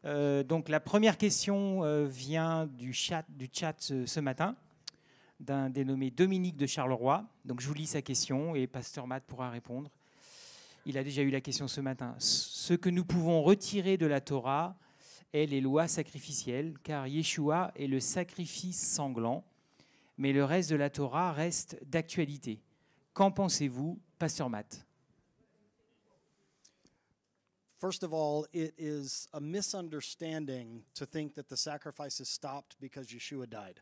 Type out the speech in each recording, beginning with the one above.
Donc la première question vient du chat ce matin, d'un dénommé Dominique de Charleroi. Donc je vous lis sa question et Pasteur Matt pourra répondre. Il a déjà eu la question ce matin. Ce que nous pouvons retirer de la Torah est les lois sacrificielles, car Yeshua est le sacrifice sanglant, mais le reste de la Torah reste d'actualité. Qu'en pensez-vous, Pasteur Matt? First of all, it is a misunderstanding to think that the sacrifices stopped because Yeshua died.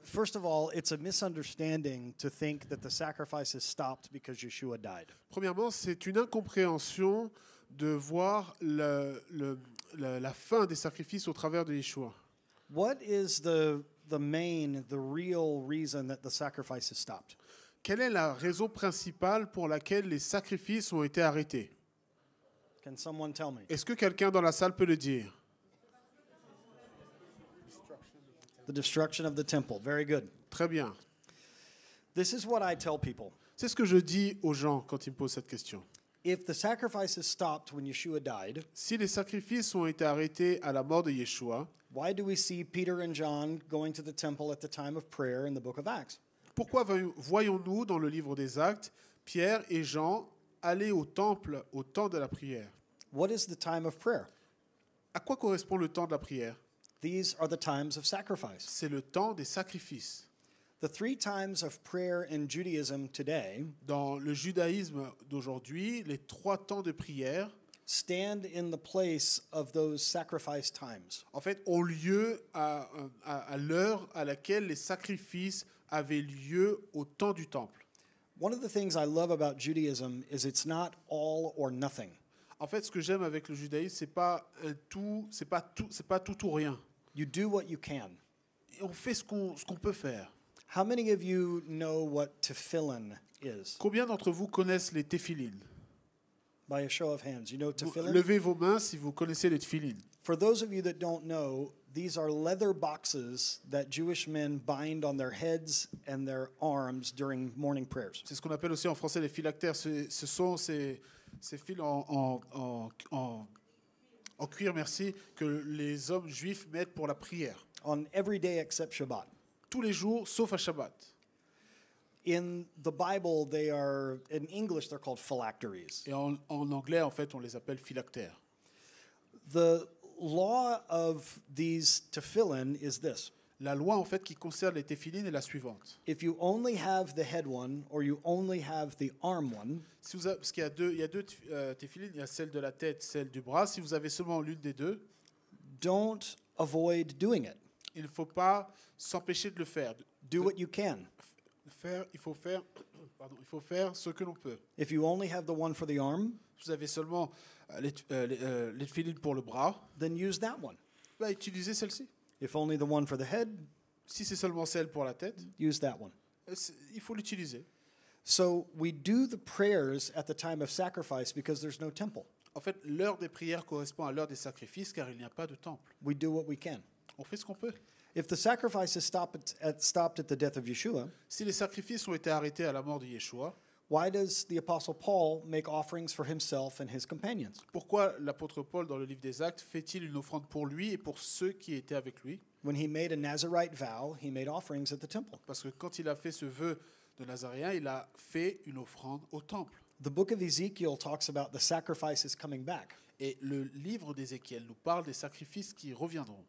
First of all, it's a misunderstanding to think that the sacrifices stopped because Yeshua died. Premièrement, c'est une incompréhension de voir la fin des sacrifices au travers de Yeshua. What is the real reason that the sacrifices stopped? Quelle est la raison principale pour laquelle les sacrifices ont été arrêtés? Can someone tell me? Est-ce que quelqu'un dans la salle peut le dire? The destruction of the temple. Very good. Très bien. This is what I tell people. C'est ce que je dis aux gens quand ils me posent cette question. If the sacrifices stopped when Yeshua died, Si les sacrifices ont été arrêtés à la mort de Yeshua, why do we see Peter and John going to the temple at the time of prayer in the book of Acts? pourquoi voyons-nous dans le livre des Actes Pierre et Jean aller au temple au temps de la prière? What is the time of prayer? À quoi correspond le temps de la prière? These are the times of sacrifice. C'est le temps des sacrifices. The three times of prayer in Judaism today Dans le judaïsme d'aujourd'hui, les 3 temps de prière, stand in the place of those sacrifice times. en fait, ont lieu à l'heure à laquelle les sacrifices avaient lieu au temps du temple. One of the things I love about Judaism is it's not all or nothing. En fait, ce que j'aime avec le judaïsme, c'est pas tout ou rien. You do what you can. Et on fait ce qu'on peut faire. How many of you know what tefillin is? Combien d'entre vous connaissent les téphilines? By a show of hands, you know tefillin? Levez vos mains si vous connaissez les téphilines. For those of you that don't know, these are leather boxes that Jewish men bind on their heads and their arms during morning prayers. C'est ce qu'on appelle aussi en français les phylactères. Ce sont ces fils en cuir, merci, que les hommes juifs mettent pour la prière. On every day except Shabbat. Tous les jours, sauf à Shabbat. In the Bible, in English, they're called phylacteries. Et en anglais, en fait, on les appelle phylactères. The law of these tefillin is this. La loi, en fait, qui concerne les téphilines est la suivante. If you only have the head one or you only have the arm one, Parce qu'il y a deux téphilines, il y a celle de la tête, celle du bras. Si vous avez seulement l'une des deux, don't avoid doing it. il ne faut pas s'empêcher de le faire. Do what you can. Il faut faire ce que l'on peut. If you only have the one for the arm, Si vous avez seulement les téphilines pour le bras, then use that one. utilisez celle-ci. If only the one for the head, Si c'est seulement celle pour la tête, use that one. il faut l'utiliser. So we do the prayers at the time of sacrifice because there's no temple. En fait, l'heure des prières correspond à l'heure des sacrifices car il n'y a pas de temple. We do what we can. On fait ce qu'on peut. If the sacrifices stopped at the death of Yeshua, Si les sacrifices ont été arrêtés à la mort de Yeshua, why does the Apostle Paul make offerings for himself and his companions? pourquoi l'apôtre Paul, dans le livre des Actes, fait-il une offrande pour lui et pour ceux qui étaient avec lui? When he made a Nazirite vow, he made offerings at the temple. Parce que quand il a fait ce vœu de Nazaréen, il a fait une offrande au temple. The book of Ezekiel talks about the sacrifices coming back. Et le livre d'Ézéchiel nous parle des sacrifices qui reviendront.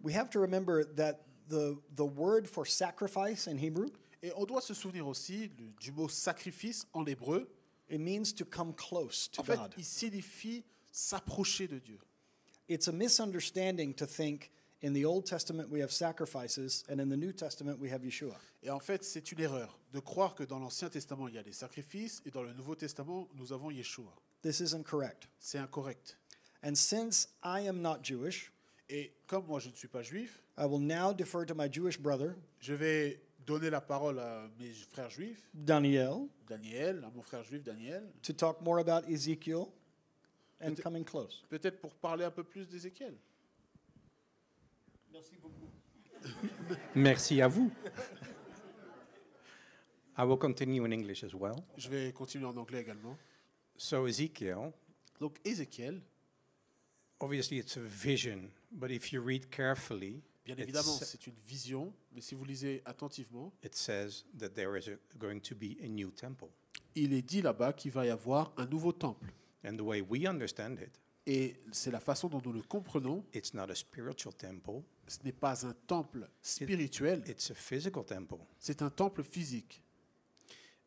We have to remember that the word for sacrifice in Hebrew, Et on doit se souvenir aussi du mot sacrifice en hébreu. it means to come close to En fait, God. il signifie s'approcher de Dieu. It's a misunderstanding to think in the Old Testament we have sacrifices and in the New Testament we have Yeshua. Et en fait, c'est une erreur de croire que dans l'Ancien Testament, il y a des sacrifices et dans le Nouveau Testament, nous avons Yeshua. This isn't correct. C'est incorrect. And since I am not Jewish, Et comme moi, je ne suis pas juif, I will now defer to my Jewish brother, je vais donner la parole à mes frères juifs, Daniel, Daniel, à mon frère juif Daniel, to talk more about Ezekiel and coming close. peut-être pour parler un peu plus d'Ézéchiel. Merci à vous. I will continue in English as well. Je vais continuer en anglais également. So Ezekiel, Donc Ézéchiel, obviously it's a vision, but if you read carefully, bien évidemment, c'est une vision, mais si vous lisez attentivement, it says that there is going to be a new temple. il est dit là-bas qu'il va y avoir un nouveau temple. And the way we understand it, Et c'est la façon dont nous le comprenons. it's not a spiritual temple, Ce n'est pas un temple spirituel, it's a physical temple. c'est un temple physique.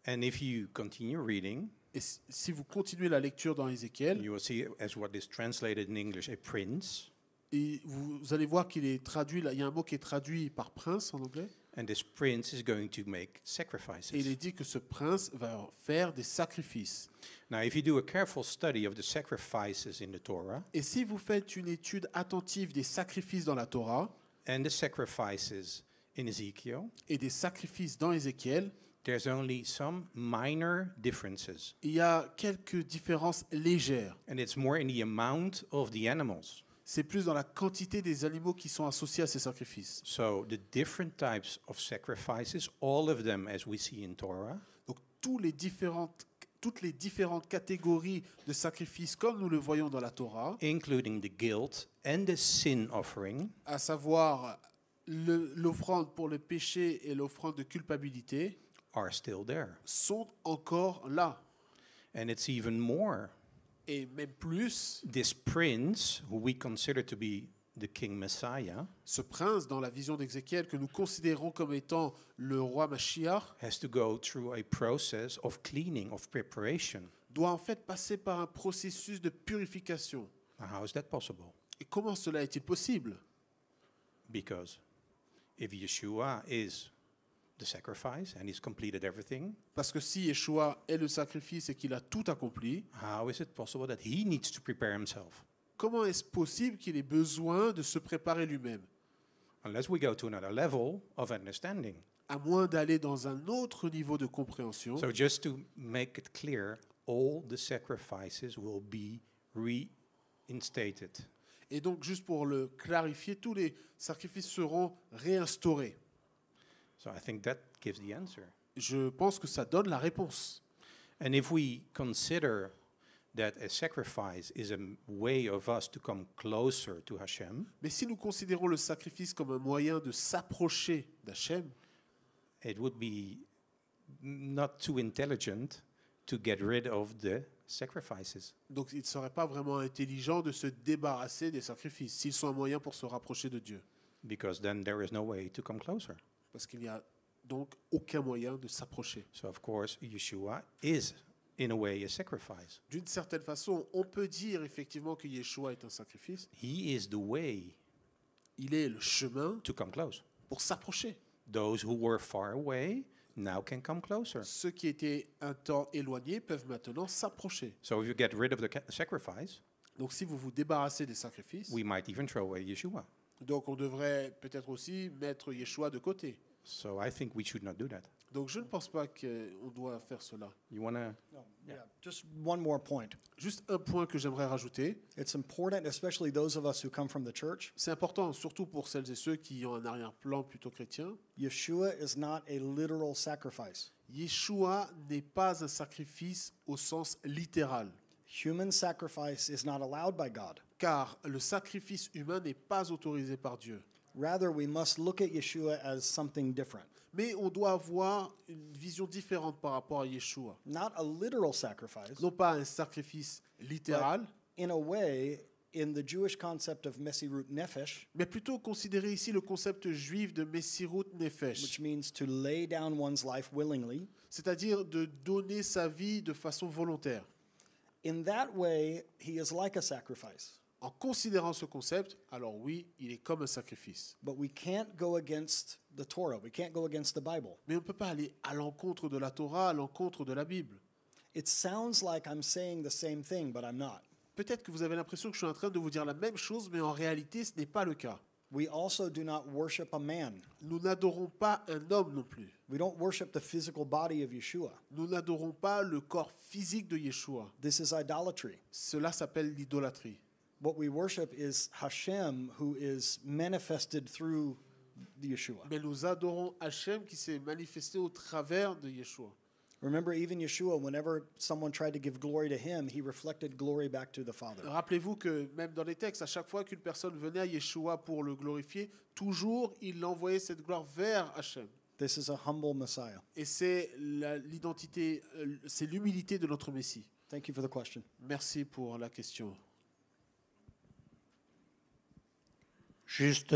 And if you continue reading, Et si vous continuez la lecture dans Ézéchiel, you will see as what is translated in English a prince. et vous allez voir qu'il est traduit, là, il y a un mot qui est traduit par prince en anglais, And this prince is going to make et il sacrifices. est dit que ce prince va faire des sacrifices. Now, if you do a careful study of the sacrifices in the Torah Et si vous faites une étude attentive des sacrifices dans la Torah and the sacrifices in Ezekiel, et des sacrifices dans Ézéchiel, there's only some minor differences. il y a quelques différences légères. And it's more in the amount of the animals. C'est plus dans la quantité des animaux qui sont associés à ces sacrifices. So the different types of sacrifices, all of them as we see in Torah, Donc toutes les différentes catégories de sacrifices, comme nous le voyons dans la Torah, including the guilt and the sin offering, à savoir l'offrande pour le péché et l'offrande de culpabilité, are still there. sont encore là. And it's even more. Et même plus, This prince, who we consider to be the King Messiah, ce prince, dans la vision d'Ézéchiel, que nous considérons comme étant le roi Mashiach, has to go through a process of cleaning, of preparation. doit en fait passer par un processus de purification. Now, how is that possible? Et comment cela est-il possible? Because if Yeshua is the sacrifice and he's completed everything, Parce que si Yeshua est le sacrifice et qu'il a tout accompli, how is it possible that he needs to prepare himself? comment est-ce possible qu'il ait besoin de se préparer lui-même? Unless we go to another level of understanding. À moins d'aller dans un autre niveau de compréhension. So just to make it clear, all the sacrifices will be reinstated. Et donc, juste pour le clarifier, tous les sacrifices seront réinstaurés. So I think that gives the answer. Je pense que ça donne la réponse. And if we consider that a sacrifice is a way of us to come closer to Hashem, Mais si nous considérons le sacrifice comme un moyen de s'approcher d'Hachem, it would be not too intelligent to get rid of the sacrifices. donc il ne serait pas vraiment intelligent de se débarrasser des sacrifices, s'ils sont un moyen pour se rapprocher de Dieu. Because then there is no way to come closer. Parce qu'il n'y a donc aucun moyen de s'approcher. So of course, Yeshua is in a way a sacrifice. D'une certaine façon, on peut dire effectivement que Yeshua est un sacrifice. He is the way Il est le chemin to come close. pour s'approcher. Those who were far away now can come closer. Ceux qui étaient un temps éloignés peuvent maintenant s'approcher. So if you get rid of the sacrifice, Donc si vous vous débarrassez des sacrifices, we might even throw away Yeshua. donc on devrait peut-être aussi mettre Yeshua de côté. So I think we should not do that. Donc je ne pense pas qu'on doit faire cela. You want to? No, yeah. Just one more point. Juste un point que j'aimerais rajouter. It's important, especially those of us who come from the church. C'est important, surtout pour celles et ceux qui ont un arrière-plan plutôt chrétien. Yeshua is not a literal sacrifice. Yeshua n'est pas un sacrifice au sens littéral, Human sacrifice is not allowed by God. car le sacrifice humain n'est pas autorisé par Dieu. Rather, we must look at Yeshua as something different. Mais on doit avoir une vision différente par rapport à Yeshua. Not a literal sacrifice, Non pas un sacrifice littéral, in a way, in the Jewish concept of Mesirut Nefesh, mais plutôt considérer ici le concept juif de Messirut Nefesh, which means to lay down one's life willingly. c'est-à-dire de donner sa vie de façon volontaire. In that way, he is like a sacrifice. En considérant ce concept, alors oui, il est comme un sacrifice. But we can't go against the Torah. We can't go against the Bible. Mais on ne peut pas aller à l'encontre de la Torah, à l'encontre de la Bible. It sounds like I'm saying the same thing, but I'm not. Peut-être que vous avez l'impression que je suis en train de vous dire la même chose, mais en réalité, ce n'est pas le cas. We also do not worship a man. Nous n'adorons pas un homme non plus. We don't worship the physical body of Yeshua. Nous n'adorons pas le corps physique de Yeshua. This is idolatry. Cela s'appelle l'idolâtrie. What we worship is Hashem, who is manifested through Yeshua. Mais nous adorons Hachem qui s'est manifesté au travers de Yeshua. Remember, even Yeshua, whenever someone tried to give glory to him, he reflected glory back to the Father. Rappelez-vous que même dans les textes, à chaque fois qu'une personne venait à Yeshua pour le glorifier, toujours il envoyait cette gloire vers Hachem. This is a humble Messiah. Et c'est l'identité, c'est l'humilité de notre Messie. Thank you for the question. Merci pour la question. Juste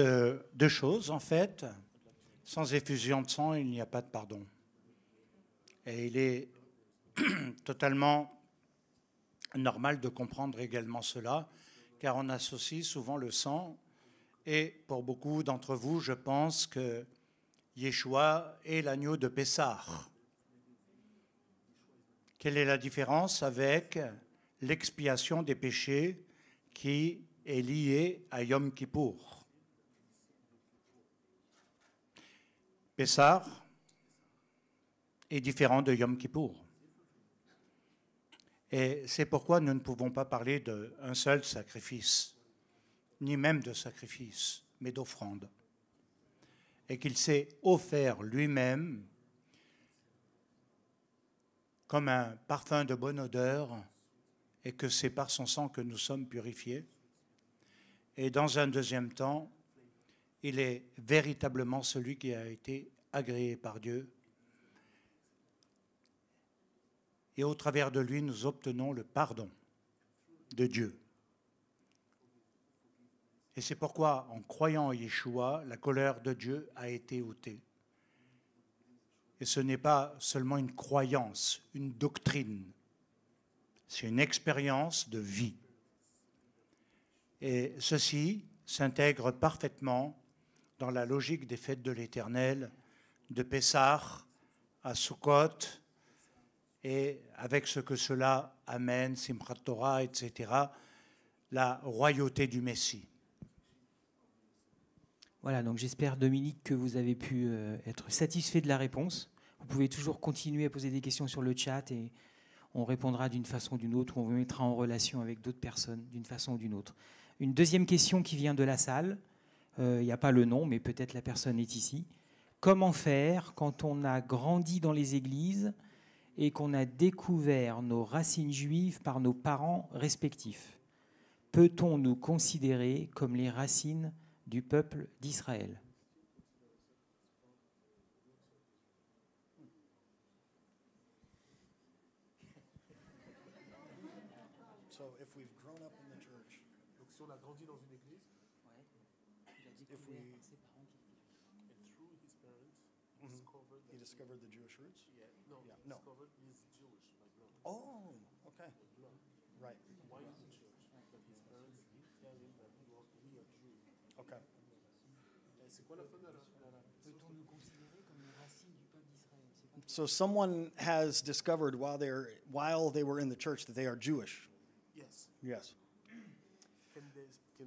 deux choses, en fait. Sans effusion de sang, il n'y a pas de pardon. Et il est totalement normal de comprendre également cela, car on associe souvent le sang. Et pour beaucoup d'entre vous, je pense que Yeshua est l'agneau de Pessah. Quelle est la différence avec l'expiation des péchés qui est liée à Yom Kippour? Pessah est différent de Yom Kippour. Et c'est pourquoi nous ne pouvons pas parler d'un seul sacrifice, ni même de sacrifice, mais d'offrande. Et qu'il s'est offert lui-même comme un parfum de bonne odeur, et que c'est par son sang que nous sommes purifiés. Et dans un deuxième temps, il est véritablement celui qui a été agréé par Dieu. Et au travers de lui, nous obtenons le pardon de Dieu. Et c'est pourquoi, en croyant en Yeshua, la colère de Dieu a été ôtée. Et ce n'est pas seulement une croyance, une doctrine. C'est une expérience de vie. Et ceci s'intègre parfaitement dans la logique des fêtes de l'Éternel, de Pessah à Sukkot, et avec ce que cela amène, Simchat Torah, etc., la royauté du Messie. Voilà, donc j'espère, Dominique, que vous avez pu être satisfait de la réponse. Vous pouvez toujours continuer à poser des questions sur le chat et on répondra d'une façon ou d'une autre, ou on vous mettra en relation avec d'autres personnes d'une façon ou d'une autre. Une deuxième question qui vient de la salle, il n'y a pas le nom, mais peut-être la personne est ici. Comment faire quand on a grandi dans les églises et qu'on a découvert nos racines juives par nos parents respectifs? Peut-on nous considérer comme les racines du peuple d'Israël? So if we've grown up in the church, Donc si on a grandi dans une église, if we he discovered the Jewish roots. no, Yeah, no. discovered he's Jewish by blood. Oh, okay. Right. Why in the church? But his parents tell him that we are Jew. Okay. C'est quoi la fin de la Peut-on nous considérer comme les racines du peuple d'Israël? So someone has discovered while they were in the church that they are Jewish. Yes. Yes. Can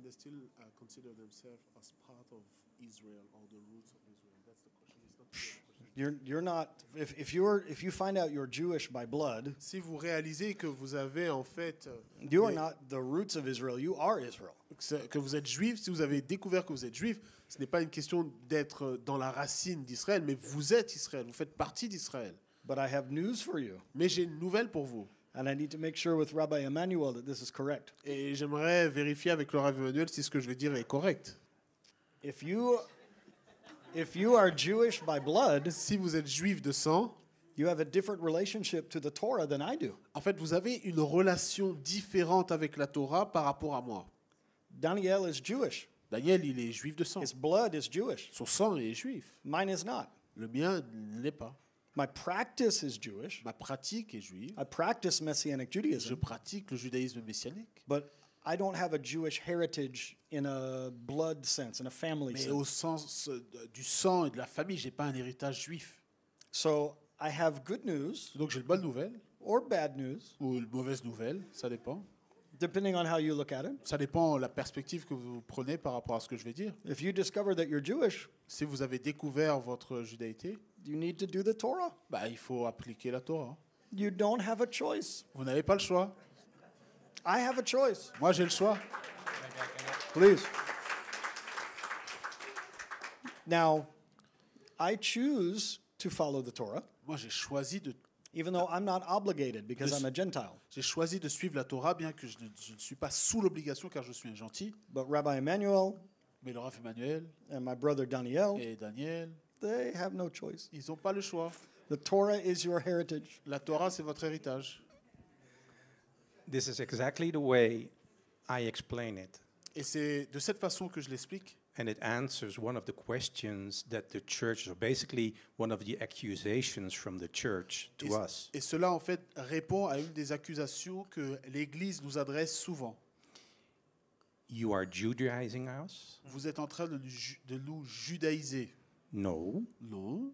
they still consider themselves as part of Israel or the roots of Israel? That's the question. It's not the question. You're not if you find out you're Jewish by blood, Si vous réalisez que vous avez en fait you are not the roots of Israel. You are Israel. que vous êtes juif, si vous avez découvert que vous êtes juif, ce n'est pas une question d'être dans la racine d'Israël, mais vous êtes Israël, vous faites partie d'Israël. But I have news for you, Mais j'ai une nouvelle pour vous. and I need to make sure with Rabbi Emmanuel that this is correct. Et j'aimerais vérifier avec le Rav Emmanuel si ce que je vais dire est correct. If you are Jewish by blood, Si vous êtes juif de sang, you have a different relationship to the Torah than I do. en fait, vous avez une relation différente avec la Torah par rapport à moi. Daniel is Jewish. Daniel, il est juif de sang. His blood is Jewish. Son sang est juif. Mine is not. Le mien ne l'est pas. My practice is Jewish. Ma pratique est juive. I practice Messianic Je Judaism, pratique le judaïsme messianique. but I don't have a Jewish heritage in a blood sense, in a family Mais au sense. sens du sang et de la famille, j'ai pas un héritage juif. So I have good news Donc j'ai une bonne nouvelle or bad news, ou une mauvaise nouvelle, ça dépend. depending on how you look at it. Ça dépend de la perspective que vous prenez par rapport à ce que je vais dire. If you discover that you're Jewish, Si vous avez découvert votre judaïté, you need to do the Torah. bah, il faut appliquer la Torah. You don't have a choice. Vous n'avez pas le choix. I have a choice. Moi, j'ai le choix. Please. Now, I choose to follow the Torah, Moi, j'ai choisi de even though I'm not obligated because I'm a Gentile. suivre la Torah, bien que je ne suis pas sous l'obligation car je suis un gentil. But Rabbi Emmanuel Mais le Rav Emmanuel and my brother Daniel, et Daniel, they have no choice. ils n'ont pas le choix. The Torah is your heritage. La Torah, c'est votre héritage. This is exactly the way I explain it. Et c'est de cette façon que je l'explique. And it answers one of the questions that the church, or basically one of the accusations from the church to us. Et cela, en fait, répond à une des accusations que l'Église nous adresse souvent. You are Judaizing us? Vous êtes en train de nous judaïser. No. Non.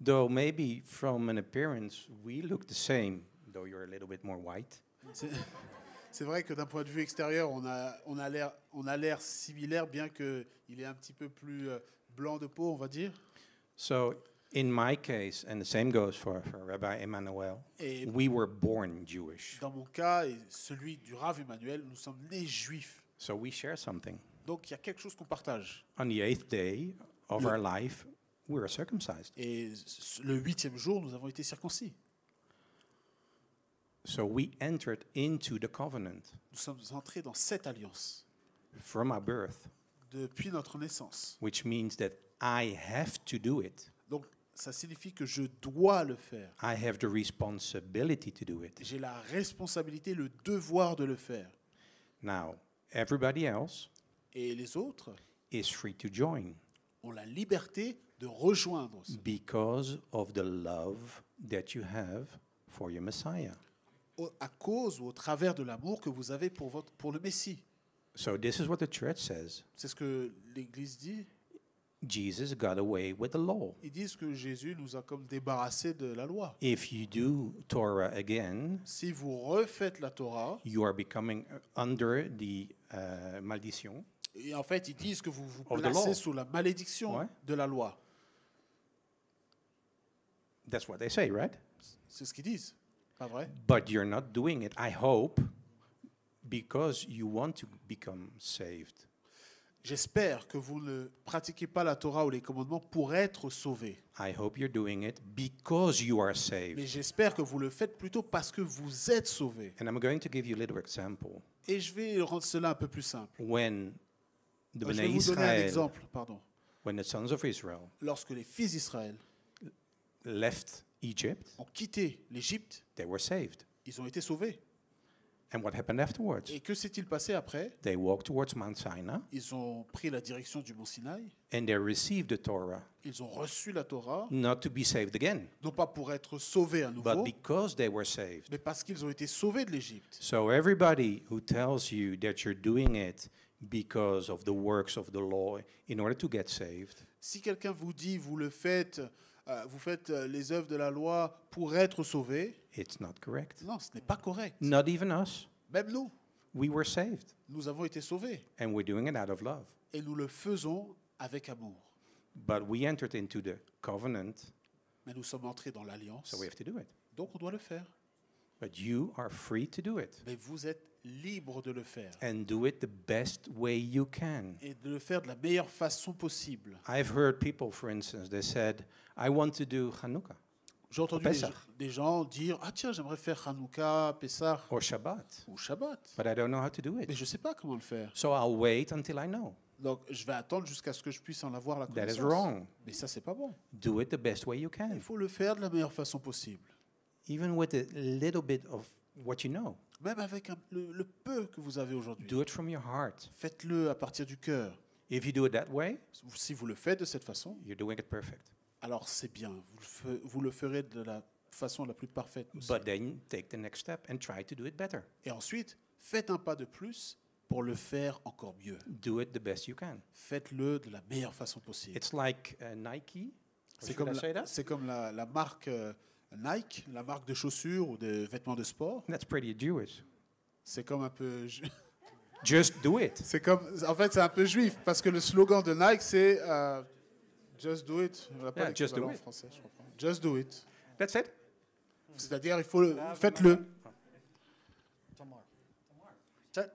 Though maybe from an appearance we look the same, though you're a little bit more white. C'est vrai que d'un point de vue extérieur, on a l'air similaire, bien qu'il est un petit peu plus blanc de peau, on va dire. So in my case, and the same goes for Rabbi Emmanuel, Et we were born Jewish. dans mon cas, et celui du Rav Emmanuel, nous sommes nés juifs. So we share something. Donc il y a quelque chose qu'on partage. On the 8th day of our life, we were circumcised. Et le 8e jour, nous avons été circoncis. So we entered into the covenant Nous sommes entrés dans cette alliance from our birth, depuis notre naissance. which means that I have to do it. Donc ça signifie que je dois le faire. I have the responsibility to do it. J'ai la responsabilité, le devoir de le faire. Now, everybody else Et les autres is free to join ont la liberté de rejoindre because of the love that you have for your Messiah. à cause ou au travers de l'amour que vous avez pour le Messie. So this is what the church says. C'est ce que l'Église dit. Jesus got away with the law. Ils disent que Jésus nous a comme débarrassés de la loi. If you do Torah again, Si vous refaites la Torah, you are becoming under the maldition. et en fait, ils disent que vous vous Of the law. placez sous la malédiction Ouais. de la loi. That's what they say, right? C'est ce qu'ils disent. Pas vrai? But you're not doing it, I hope, because you want to become saved. J'espère que vous ne pratiquez pas la Torah ou les commandements pour être sauvés. I hope you're doing it because you are Mais saved. j'espère que vous le faites plutôt parce que vous êtes sauvés. And I'm going to give you a little example. Et je vais rendre cela un peu plus simple. When the Je Bnei vais vous donner un Israel, exemple. Pardon. when the sons of Israel Lorsque les fils d'Israël left Egypt, ont quitté l'Égypte, they were saved. ils ont été sauvés. And what happened afterwards? Et que s'est-il passé après? They walked towards Mount Sinai Ils ont pris la direction du mont Sinaï. and they received the Torah, Ils ont reçu la Torah, not to be saved again, non pas pour être sauvés à but nouveau, because they were saved. mais parce qu'ils ont été sauvés de l'Égypte. So everybody who tells you that you're doing it because of the works of the law in order to get saved, Si quelqu'un vous dit vous faites les œuvres de la loi pour être sauvés, it's not correct. non, ce n'est pas correct. Not even us. Même nous, We were saved, nous avons été sauvés and we're doing it out of love. et nous le faisons avec amour. But we entered into the covenant, Mais nous sommes entrés dans l'alliance, so we have to do it. donc on doit le faire. But you are free to do it, Mais vous êtes libre de le faire and do it the best way you can. et de le faire de la meilleure façon possible. I've heard people, for instance, they said, I want to do Hanukkah J'ai entendu Pessah. des gens dire ah tiens j'aimerais faire Hanouka, Pessah or Shabbat, ou Shabbat, but I don't know how to do mais it. je ne sais pas comment le faire. So I'll wait until I know. Donc je vais attendre jusqu'à ce que je puisse en avoir la That is connaissance. wrong. Mais ça c'est pas bon. Do it the best way you can, Il faut le faire de la meilleure façon possible, even with a little bit of what you know. même avec le peu que vous avez aujourd'hui. Do it from your heart. Faites-le à partir du cœur. If you do it that way, Si vous le faites de cette façon, you're doing it perfect. alors c'est bien. Vous le ferez de la façon la plus parfaite possible. But then take the next step and try to do it better. Et ensuite, faites un pas de plus pour le faire encore mieux. Do it the best you can. Faites-le de la meilleure façon possible. It's like Nike. Or C'est should I say that? comme la marque Nike, la marque de chaussures ou de vêtements de sport. That's pretty Jewish. C'est comme un peu... Just do it. En fait, c'est un peu juif, parce que le slogan de Nike, c'est Just do it. On n'a pas Yeah, just do l'équivalent en it. français, je comprends. Just do it. That's it. C'est-à-dire, faites-le.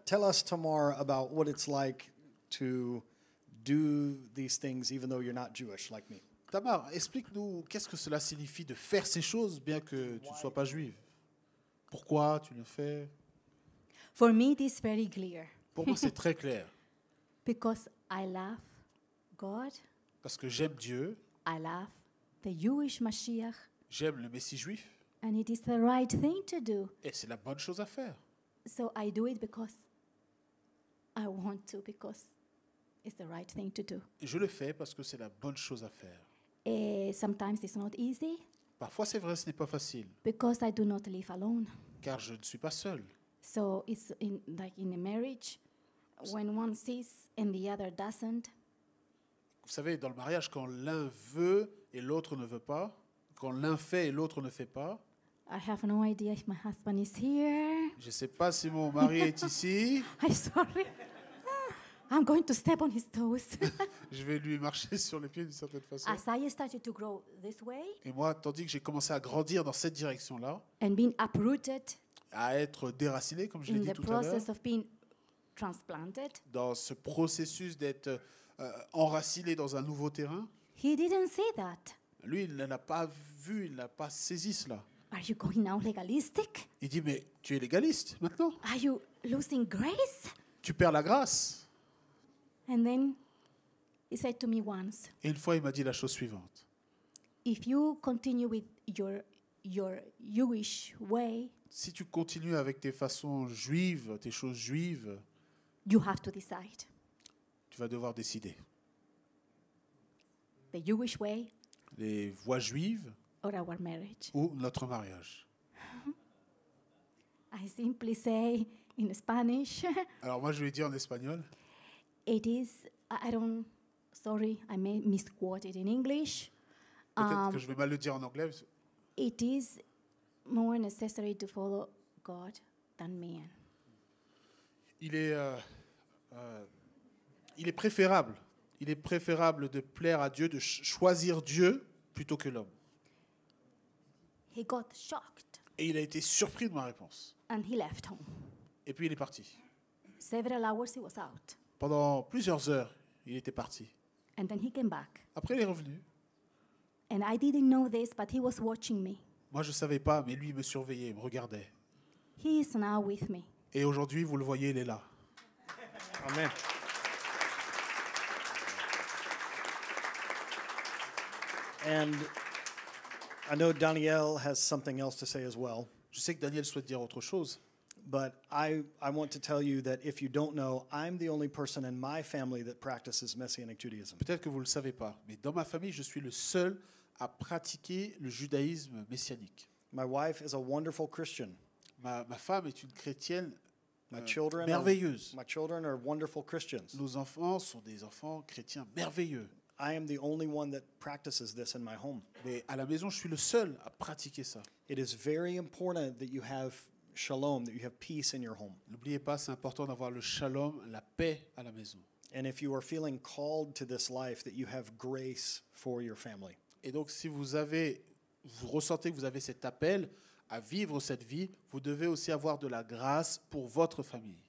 Tell us, Tamar, about what it's like to do these things even though you're not Jewish like me? Tamar, explique-nous qu'est-ce que cela signifie de faire ces choses bien que tu ne sois pas juive. Pourquoi tu le fais? For me, it is very clear Pour moi, c'est très clair. because I love God, Parce que j'aime Dieu, I love the Jewish Mashiach, j'aime le Messie juif, and it is the right thing to do. et c'est la bonne chose à faire. So I do it because I want to, because it's the right thing to do. Et je le fais parce que c'est la bonne chose à faire. Sometimes it's not easy Parfois, c'est vrai, ce n'est pas facile, because I do not live alone. car je ne suis pas seul. So it's like in a marriage, when one sees and the other doesn't, Vous savez, dans le mariage, quand l'un veut et l'autre ne veut pas, quand l'un fait et l'autre ne fait pas, I have no idea if my husband is here. je ne sais pas si mon mari est ici, I'm sorry. I'm going to step on his toes. je vais lui marcher sur les pieds d'une certaine façon. As I started to grow this way Et moi, tandis que j'ai commencé à grandir dans cette direction-là, and being uprooted à être déraciné, comme je l'ai in dit the tout à l'heure, process of being transplanted, dans ce processus d'être enraciné dans un nouveau terrain, he didn't see that. lui, il n'a pas vu, il n'a pas saisi cela. Are you going now legalistic? Il dit, mais tu es légaliste maintenant, Are you losing grace? tu perds la grâce. And then he said to me once, Et une fois, il m'a dit la chose suivante. if you continue with your Jewish way, Si tu continues avec tes façons juives, tes choses juives, you have to decide. tu vas devoir décider. The Jewish way Les voies juives or our marriage. ou notre mariage. I simply say in Spanish, Alors moi, je vais dire en espagnol. it is, I don't, sorry, I may misquote it in English. Peut-être que je vais mal le dire en anglais. It is more necessary to follow God than man. Il est préférable. Il est préférable de plaire à Dieu, de choisir Dieu plutôt que l'homme. He got shocked Et il a été surpris de ma réponse. and he left home. Et puis il est parti. Several hours he was out. Pendant plusieurs heures, il était parti. And then he came back. Après, il est revenu. And I didn't know this, but he was watching me. Moi, je ne savais pas, mais lui, il me surveillait, il me regardait. He is now with me. Et aujourd'hui, vous le voyez, il est là. Amen. And I know Danielle has something else to say as well. Je sais que Daniel souhaite dire autre chose, But I want to tell you that if you don't know, I'm the only person in my family that practices Messianic Judaism. peut-être que vous ne le savez pas, mais dans ma famille, je suis le seul à pratiquer le judaïsme messianique. My wife is a wonderful Christian. Ma femme est une chrétienne My children merveilleuse. My children are wonderful Christians. Nos enfants sont des enfants chrétiens merveilleux. I am the only one that practices this in my home. Mais à la maison, je suis le seul à pratiquer ça. It is very important that you have shalom, that you have peace in your home. N'oubliez pas, c'est important d'avoir le shalom, la paix à la maison. And if you are feeling called to this life, that you have grace for your family. Et donc, si vous ressentez que vous avez cet appel à vivre cette vie, vous devez aussi avoir de la grâce pour votre famille.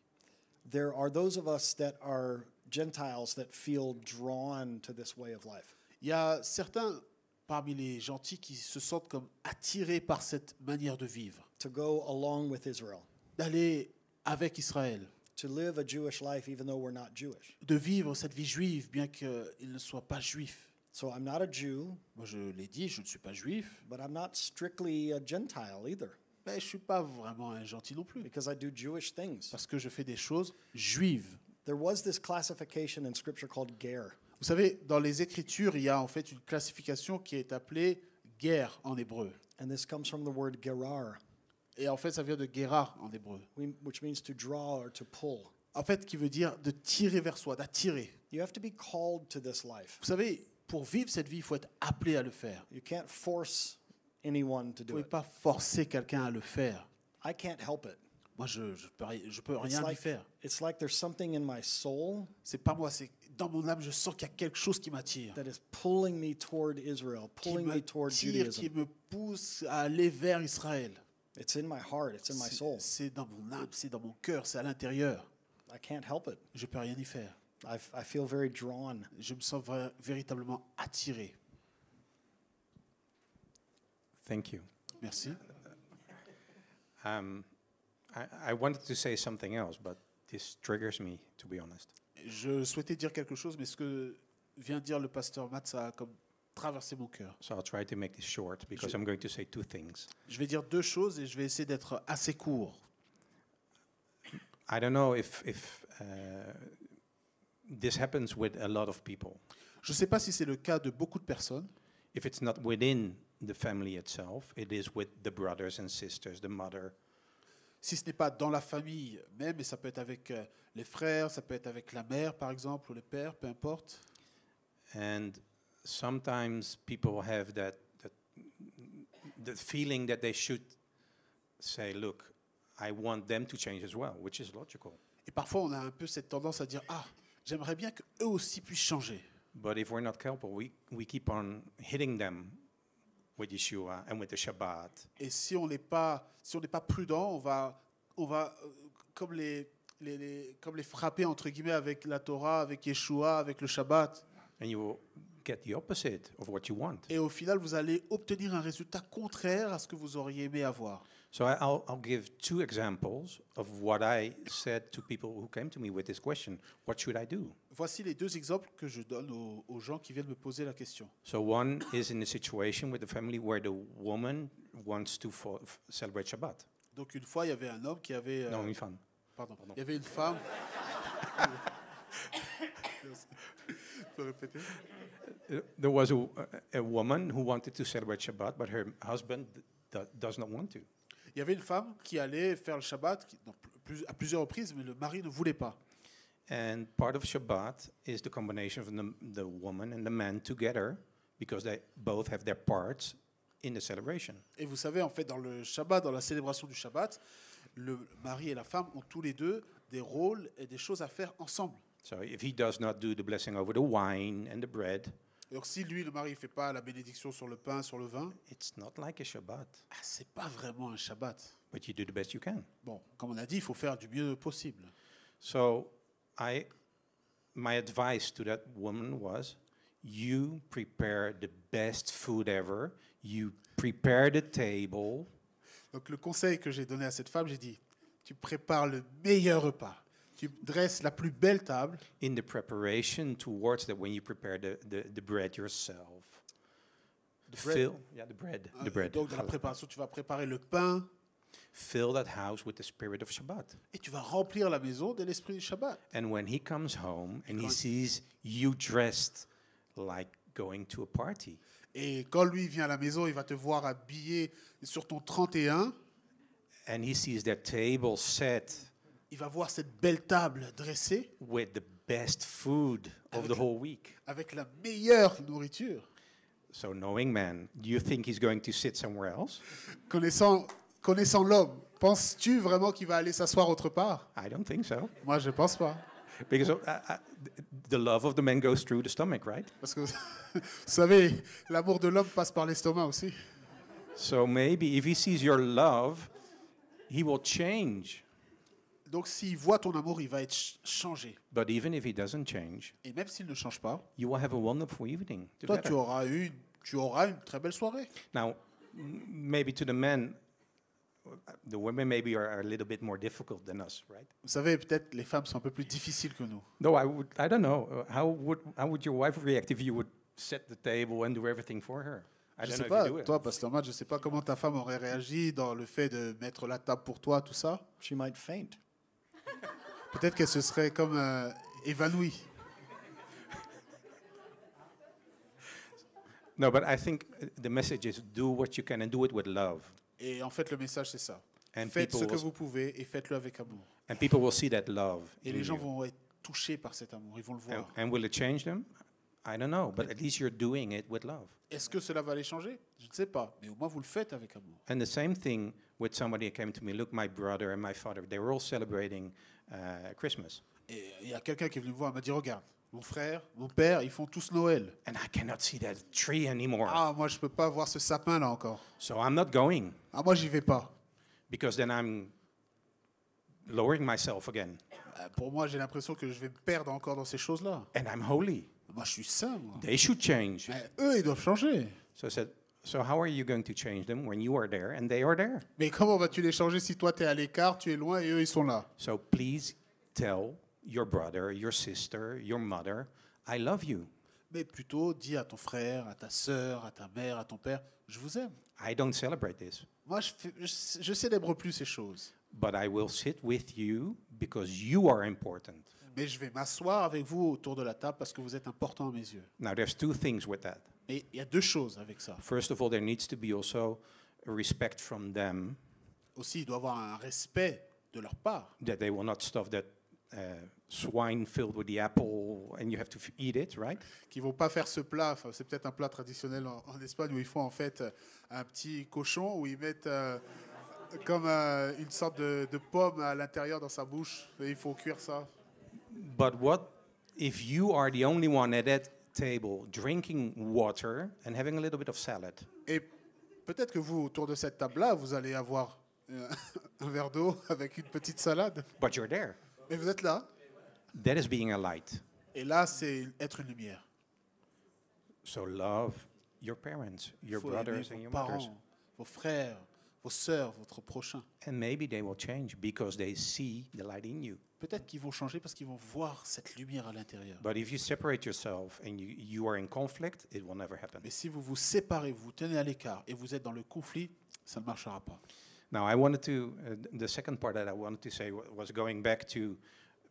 There are those of us that are Gentiles that feel drawn to this way of life. Il y a certains parmi les gentils qui se sentent comme attirés par cette manière de vivre, To go along with Israel, d'aller avec Israël, to live a Jewish life even though we're not Jewish. de vivre cette vie juive bien qu'ils ne soient pas juifs. So I'm not a Jew, Moi, je l'ai dit, je ne suis pas juif, but I'm not strictly a Gentile either, mais je ne suis pas vraiment un gentil non plus, because I do Jewish things. parce que je fais des choses juives. There was this classification in Scripture called ger. Vous savez, dans les Écritures, il y a en fait une classification qui est appelée guerre en hébreu. And this comes from the word gerar, Et en fait, ça vient de Gera en hébreu. which means to draw or to pull. En fait, qui veut dire de tirer vers soi, d'attirer. You have to be called to this life. Vous savez, pour vivre cette vie, il faut être appelé à le faire. You can't force anyone to Vous ne do pouvez it. pas forcer quelqu'un à le faire. I can't help it. Moi, je peux rien lui faire. It's like there's something in my soul C'est pas moi, c'est dans mon âme, je sens qu'il y a quelque chose qui m'attire. that is pulling me toward Israel, Qui pulling me toward m'attire, qui Judaism. me pousse à aller vers Israël. It's in my heart, it's in my soul. C'est dans mon âme, c'est dans mon cœur, c'est à l'intérieur. I can't help it. Je peux rien y faire. I feel very drawn. Je me sens véritablement attiré. Thank you. Merci. I wanted to say something else, but this triggers me, to be honest. Je souhaitais dire quelque chose, mais ce que vient de dire le pasteur Matt, ça a comme traversé mon cœur. So I'll try to make this short because I'm going to say two things. Je vais dire deux choses et je vais essayer d'être assez court. I don't know if this happens with a lot of people. Je ne sais pas si c'est le cas de beaucoup de personnes. If it's not within the family itself, it is with the brothers and sisters, the mother. Si ce n'est pas dans la famille même, mais ça peut être avec les frères, ça peut être avec la mère par exemple, ou le père, peu importe. And sometimes people have the feeling that they should say, look, I want them to change as well, which is logical. Et parfois on a un peu cette tendance à dire « Ah, j'aimerais bien qu'eux aussi puissent changer ». But if we're not careful, we keep on hitting them with Yeshua and with the Shabbat. Et si on n'est pas prudent, on va comme les frapper entre guillemets avec la Torah, avec Yeshua, avec le Shabbat. And you will get the opposite of what you want. Et au final, vous allez obtenir un résultat contraire à ce que vous auriez aimé avoir. So I'll give two examples of what I said to people who came to me with this question. What should I do? Voici les deux exemples que je donne aux gens qui viennent me poser la question. So one is in a situation with the family where the woman wants to celebrate Shabbat. Donc une fois, il y avait un homme qui avait... No, une femme. Pardon. Il y avait une femme... Tu peux répéter? There was a woman who wanted to celebrate Shabbat, but her husband does not want to. Il y avait une femme qui allait faire le Shabbat à plusieurs reprises, mais le mari ne voulait pas. And part of Shabbat is the combination of the woman and the man together, because they both have their parts in the celebration. Et vous savez, en fait, dans le Shabbat, dans la célébration du Shabbat, le mari et la femme ont tous les deux des rôles et des choses à faire ensemble. So if he does not do the blessing over the wine and the bread, Donc si lui, le mari, ne fait pas la bénédiction sur le pain, sur le vin, it's not like a Shabbat. c'est pas vraiment un Shabbat. But you do the best you can. Bon, comme on a dit, il faut faire du mieux possible. So my advice to that woman was, you prepare the best food ever. You prepare the table. Donc le conseil que j'ai donné à cette femme, j'ai dit, tu prépares le meilleur repas. Tu dresses la plus belle table. In the preparation towards that, when you prepare the bread yourself. bread? The bread. Donc dans la préparation, tu vas préparer le pain. Fill that house with the spirit of Shabbat. Et tu vas remplir la maison de l'esprit du Shabbat. And when he comes home and he sees you dressed like going to a party. Et quand lui vient à la maison, il va te voir habillé sur ton 31. And he sees that table set. Il va voir cette belle table dressée. With the best food of the whole week. Avec la meilleure nourriture. So knowing man, do you think he's going to sit somewhere else? Connaissant l'homme, penses-tu vraiment qu'il va aller s'asseoir autre part? I don't think so. Moi, je pense pas. Because the love of the man goes through the stomach, right? Parce que, vous savez, l'amour de l'homme passe par l'estomac aussi. So maybe if he sees your love, he will change. Donc s'il voit ton amour, il va être changé. But even if he doesn't change, Et même s'il ne change pas, you will have a wonderful evening toi, together. tu auras une très belle soirée. Now, maybe to the men, the women maybe are a little bit more difficult than us, right? Vous savez, peut-être les femmes sont un peu plus difficiles que nous. No, I don't know. How would your wife react if you would set the table and do everything for her? I Je don't sais know if pas, you do it. toi, Pasteur Matt, je sais pas comment ta femme aurait réagi dans le fait de mettre la table pour toi, tout ça. She might faint. Peut-être qu'elle se serait comme évanouie. No, but I think the message is do what you can and do it with love. Et en fait, le message, c'est ça. And Faites ce people que will- vous pouvez et faites-le avec amour. And people will see that love. Et in les gens you. vont être touchés par cet amour, ils vont le voir. And will it change them? I don't know, but at least you're doing it with love. Est-ce que cela va les changer? Je ne sais pas, mais au moins vous le faites avec amour. And the same thing with somebody who came to me. Look, my brother and my father, they were all celebrating Christmas. Et il y a quelqu'un qui est venu me voir et m'a dit, regarde, mon frère, mon père, ils font tous Noël. And I cannot see that tree anymore. Ah, moi, je ne peux pas voir ce sapin là encore. So I'm not going Ah, moi, j'y vais pas. because then I'm lowering myself again. Pour moi, j'ai l'impression que je vais me perdre encore dans ces choses-là. And I'm holy. Moi, je suis saint, moi. They should change. Mais eux, ils doivent changer. So I said, so how are you going to change them when you are there and they are there? Mais comment vas-tu les changer si toi, tu es à l'écart, tu es loin et eux, ils sont là? So please tell your brother, your sister, your mother, I love you. Mais plutôt, dis à ton frère, à ta sœur, à ta mère, à ton père, je vous aime. I don't celebrate this, Moi, je célèbre plus ces choses. but I will sit with you because you are important. Mais je vais m'asseoir avec vous autour de la table parce que vous êtes important à mes yeux. Now, there's two things with that. Et il y a deux choses avec ça. First of all, there needs to be also a respect from them Aussi, il doit y avoir un respect de leur part. that they will not stuff that swine filled with the apple and you have to eat it, right? Qui vont pas faire ce plat. Enfin, c'est peut-être un plat traditionnel en Espagne où ils font en fait un petit cochon où ils mettent comme une sorte de pomme à l'intérieur dans sa bouche et il faut cuire ça. But what if you are the only one at that table drinking water and having a little bit of salad? Et peut-être que vous, autour de cette table-là, vous allez avoir un verre d'eau avec une petite salade. But you're there. Mais vous êtes là. That is being a light. Et là, c'est être une lumière. So love your parents, Il your faut aimer brothers and vos your mothers. parents, vos frères, vos sœurs, votre prochain. And maybe they will change because they see the light in you. Peut-être qu'ils vont changer parce qu'ils vont voir cette lumière à l'intérieur. But if you separate yourself and you are in conflict, it will never happen. Mais si vous vous séparez, vous vous tenez à l'écart et vous êtes dans le conflit, ça ne marchera pas. Now, I wanted to, the second part that I wanted to say was going back to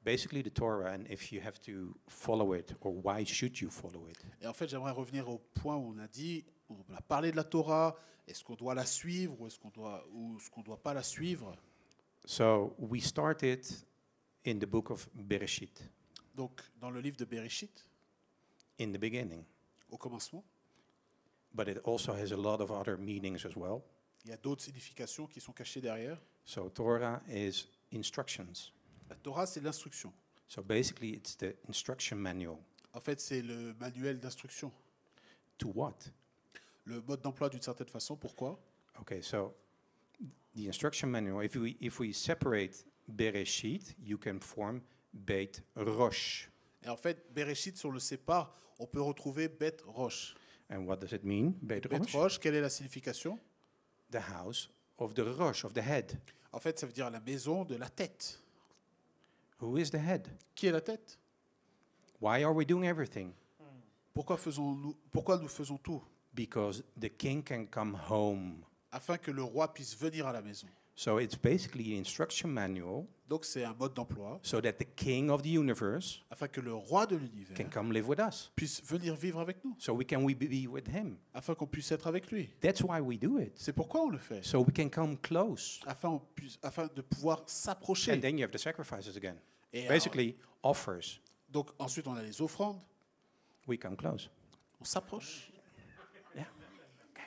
basically the Torah and if you have to follow it or why should you follow it. Et en fait, j'aimerais revenir au point où on a dit, on a parlé de la Torah, est-ce qu'on doit la suivre ou est-ce qu'on doit pas la suivre? So we started in the book of Bereshit, Donc, dans le livre de Bereshit, in the beginning, au commencement, but it also has a lot of other meanings as well. il y a d'autres significations qui sont cachées derrière. So Torah is instructions. La Torah, c'est l'instruction. So basically, it's the instruction manual. En fait, c'est le manuel d'instruction. To what? Le mode d'emploi d'une certaine façon. Pourquoi? Okay, so the instruction manual, if we separate Bereshit, you can form Beit Rosh. Et en fait, Bereshit, si on le sépare, on peut retrouver Beth Rosh. And what does it mean, Beit Beth Rosh? Rosh, quelle est la signification? The house of the Rosh, of the head. En fait, ça veut dire la maison de la tête. Who is the head? Qui est la tête? Why are we doing everything? Pourquoi nous faisons tout? Because the king can come home. Afin que le roi puisse venir à la maison. So it's basically an instruction manual Donc c'est un mode d'emploi, so that the king of the universe afin que le roi de can l'univers come live with us. puisse venir vivre avec nous, So we can be with him. afin qu'on puisse être avec lui. That's why we do it. C'est pourquoi on le fait, So we can come close. afin de pouvoir And s'approcher. then you have the sacrifices again. Et Basically, offers. donc ensuite on a les offrandes, We come close. on s'approche. Yeah. Okay.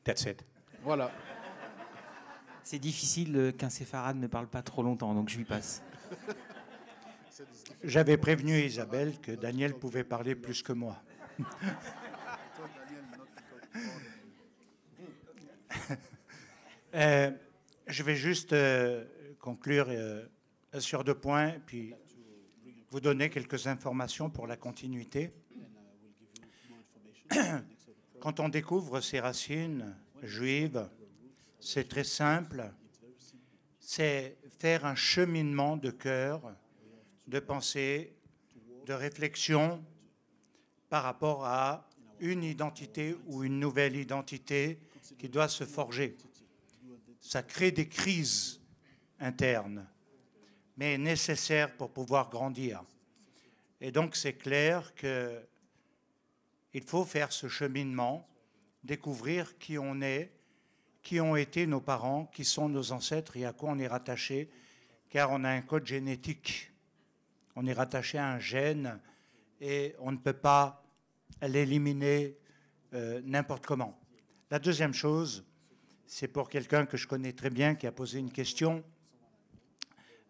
That's it. Voilà. C'est difficile qu'un séfarade ne parle pas trop longtemps, donc je lui passe. J'avais prévenu Isabelle que Daniel pouvait parler plus que moi. Je vais juste conclure sur deux points, puis vous donner quelques informations pour la continuité. Quand on découvre ses racines juives, c'est très simple. C'est faire un cheminement de cœur, de pensée, de réflexion par rapport à une identité ou une nouvelle identité qui doit se forger. Ça crée des crises internes, mais nécessaires pour pouvoir grandir. Et donc c'est clair qu'il faut faire ce cheminement, découvrir qui on est, qui ont été nos parents, qui sont nos ancêtres et à quoi on est rattaché, car on a un code génétique. On est rattaché à un gène et on ne peut pas l'éliminer n'importe comment. La deuxième chose, c'est pour quelqu'un que je connais très bien qui a posé une question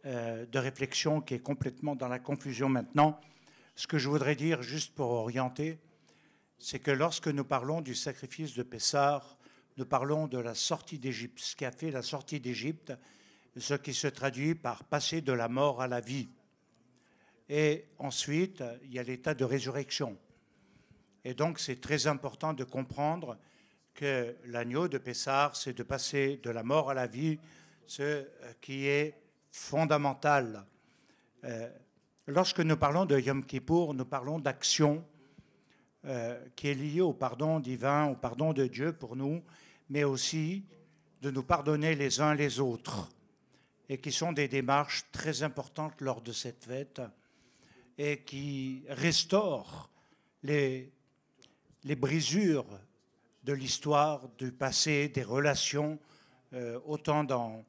de réflexion qui est complètement dans la confusion maintenant. Ce que je voudrais dire, juste pour orienter, c'est que lorsque nous parlons du sacrifice de Pessah, nous parlons de la sortie d'Égypte. Ce qui a fait la sortie d'Égypte, ce qui se traduit par passer de la mort à la vie. Et ensuite, il y a l'état de résurrection. Et donc, c'est très important de comprendre que l'agneau de Pessah, c'est de passer de la mort à la vie, ce qui est fondamental. Lorsque nous parlons de Yom Kippour, nous parlons d'action qui est liée au pardon divin, au pardon de Dieu pour nous, mais aussi de nous pardonner les uns les autres, et qui sont des démarches très importantes lors de cette fête et qui restaurent les brisures de l'histoire, du passé, des relations, autant dans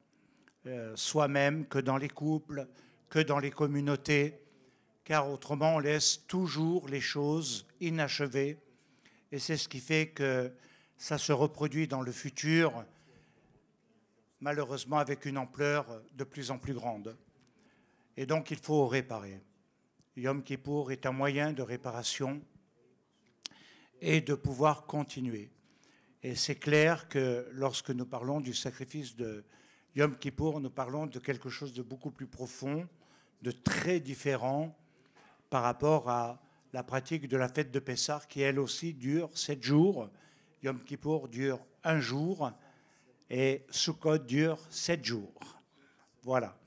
soi-même que dans les couples, que dans les communautés, car autrement on laisse toujours les choses inachevées, et c'est ce qui fait que ça se reproduit dans le futur, malheureusement avec une ampleur de plus en plus grande. Et donc il faut réparer. Yom Kippour est un moyen de réparation et de pouvoir continuer. Et c'est clair que lorsque nous parlons du sacrifice de Yom Kippour, nous parlons de quelque chose de beaucoup plus profond, de très différent par rapport à la pratique de la fête de Pessah, qui elle aussi dure 7 jours. Yom Kippour dure 1 jour et Sukkot dure 7 jours. Voilà.